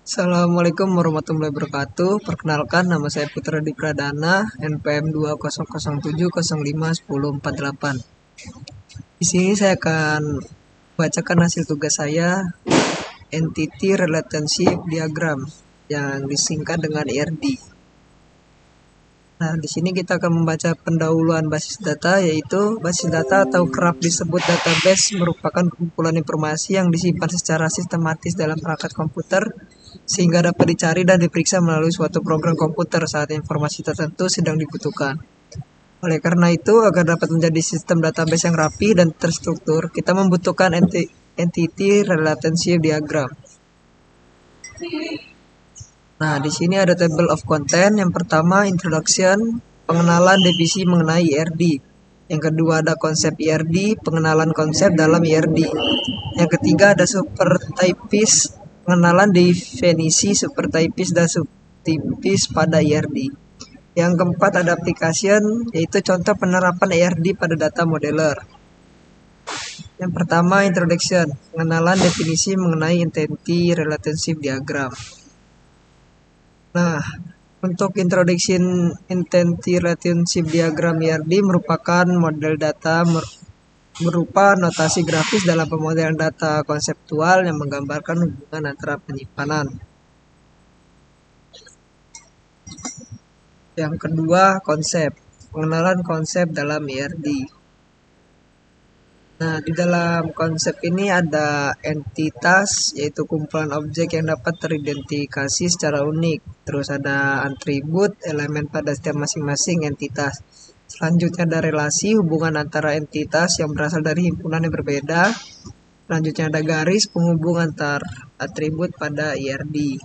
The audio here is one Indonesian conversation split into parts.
Assalamualaikum warahmatullahi wabarakatuh. Perkenalkan, nama saya Putra Di Pradana, NPM 2007051048. Di sini saya akan bacakan hasil tugas saya, Entity Relationship Diagram, yang disingkat dengan ERD. Nah, di sini kita akan membaca pendahuluan basis data, yaitu basis data atau kerap disebut database merupakan kumpulan informasi yang disimpan secara sistematis dalam perangkat komputer sehingga dapat dicari dan diperiksa melalui suatu program komputer saat informasi tertentu sedang dibutuhkan. Oleh karena itu, agar dapat menjadi sistem database yang rapi dan terstruktur, kita membutuhkan entity relationship diagram. Nah, di sini ada table of content. Yang pertama, introduction, pengenalan definisi mengenai ERD. Yang kedua ada konsep ERD, pengenalan konsep dalam ERD. Yang ketiga ada supertypes, pengenalan definisi supertypes dan subtypes pada ERD. Yang keempat ada application, yaitu contoh penerapan ERD pada data modeler. Yang pertama introduction, pengenalan definisi mengenai entity relationship diagram. Nah, untuk introduction entity relationship diagram ERD merupakan model data berupa notasi grafis dalam pemodelan data konseptual yang menggambarkan hubungan antara penyimpanan. Yang kedua, konsep. Pengenalan konsep dalam ERD. Nah, di dalam konsep ini ada entitas, yaitu kumpulan objek yang dapat teridentifikasi secara unik. Terus ada atribut, elemen pada setiap masing-masing entitas. Selanjutnya ada relasi, hubungan antara entitas yang berasal dari himpunan yang berbeda. Selanjutnya ada garis, penghubung antar atribut pada ERD.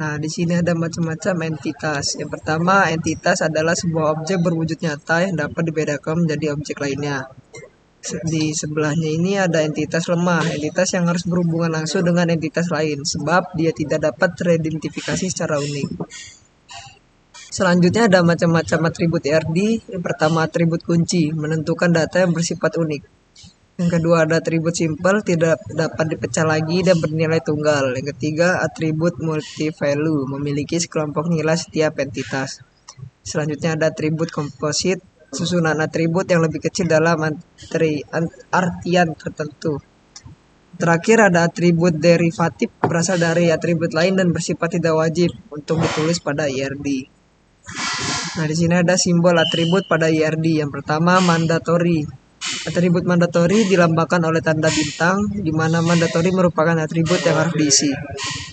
Nah, di sini ada macam-macam entitas. Yang pertama, entitas adalah sebuah objek berwujud nyata yang dapat dibedakan menjadi objek lainnya. Di sebelahnya ini ada entitas lemah, entitas yang harus berhubungan langsung dengan entitas lain, sebab dia tidak dapat teridentifikasi secara unik. Selanjutnya ada macam-macam atribut ERD. Yang pertama atribut kunci, menentukan data yang bersifat unik. Yang kedua ada atribut simple, tidak dapat dipecah lagi dan bernilai tunggal. Yang ketiga atribut multi value, memiliki sekelompok nilai setiap entitas. Selanjutnya ada atribut komposit, susunan atribut yang lebih kecil dalam artian tertentu. Terakhir ada atribut derivatif, berasal dari atribut lain dan bersifat tidak wajib untuk ditulis pada ERD. Nah, di sini ada simbol atribut pada ERD. Yang pertama mandatory. Atribut mandatory dilambangkan oleh tanda bintang, di mana mandatory merupakan atribut yang harus diisi.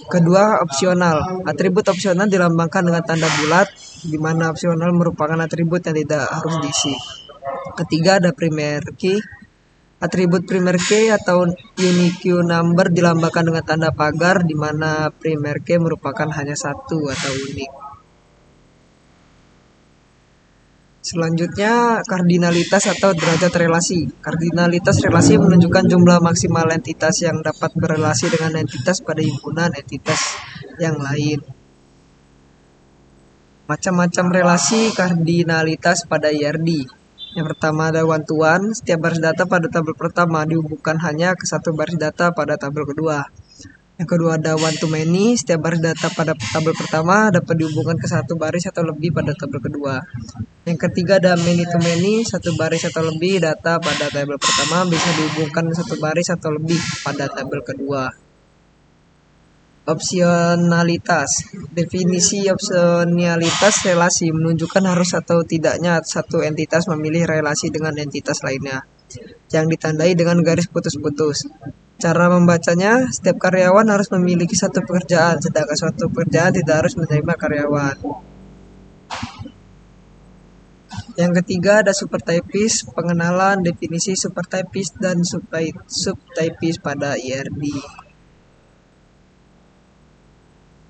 Kedua, opsional. Atribut opsional dilambangkan dengan tanda bulat, di mana opsional merupakan atribut yang tidak harus diisi. Ketiga, ada primary key. Atribut primary key atau unique number dilambangkan dengan tanda pagar, di mana primary key merupakan hanya satu atau unik. Selanjutnya, kardinalitas atau derajat relasi. Kardinalitas relasi menunjukkan jumlah maksimal entitas yang dapat berelasi dengan entitas pada himpunan entitas yang lain. Macam-macam relasi kardinalitas pada ERD. Yang pertama ada one to one, setiap baris data pada tabel pertama dihubungkan hanya ke satu baris data pada tabel kedua. Yang kedua ada one to many, setiap baris data pada tabel pertama dapat dihubungkan ke satu baris atau lebih pada tabel kedua. Yang ketiga ada many to many, satu baris atau lebih data pada tabel pertama bisa dihubungkan ke satu baris atau lebih pada tabel kedua. Opsionalitas. Definisi opsionalitas relasi menunjukkan harus atau tidaknya satu entitas memilih relasi dengan entitas lainnya, yang ditandai dengan garis putus-putus. Cara membacanya, setiap karyawan harus memiliki satu pekerjaan, sedangkan suatu pekerjaan tidak harus menerima karyawan. Yang ketiga ada supertypes, pengenalan definisi supertypes dan subtypes pada ERD.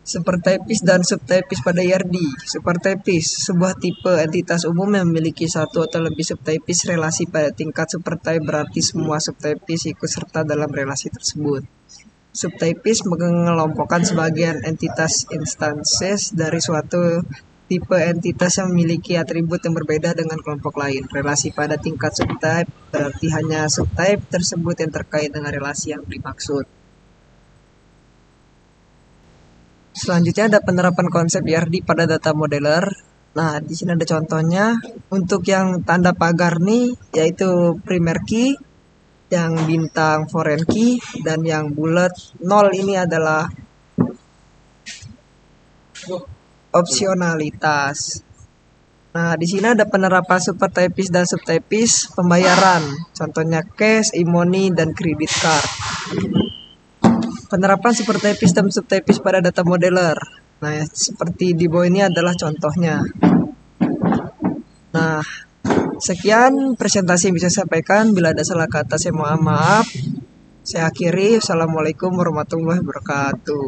Supertypes dan subtypes pada ERD. Supertypes, sebuah tipe entitas umum yang memiliki satu atau lebih subtypes relasi pada tingkat supertype, berarti semua subtypes ikut serta dalam relasi tersebut. Subtypes mengelompokkan sebagian entitas instances dari suatu tipe entitas yang memiliki atribut yang berbeda dengan kelompok lain. Relasi pada tingkat subtype berarti hanya subtype tersebut yang terkait dengan relasi yang dimaksud. Selanjutnya ada penerapan konsep ERD pada data modeler. Nah, di sini ada contohnya. Untuk yang tanda pagar nih, yaitu primary key, yang bintang foreign key, dan yang bulat 0 ini adalah opsionalitas. Nah, di sini ada penerapan supertypis dan subtypis pembayaran. Contohnya cash, e-money, dan credit card. Penerapan supertypis dan subtypis pada data modeler. Nah, seperti di bawah ini adalah contohnya. Nah, sekian presentasi yang bisa saya sampaikan. Bila ada salah kata, saya mohon maaf. Saya akhiri. Assalamualaikum warahmatullahi wabarakatuh.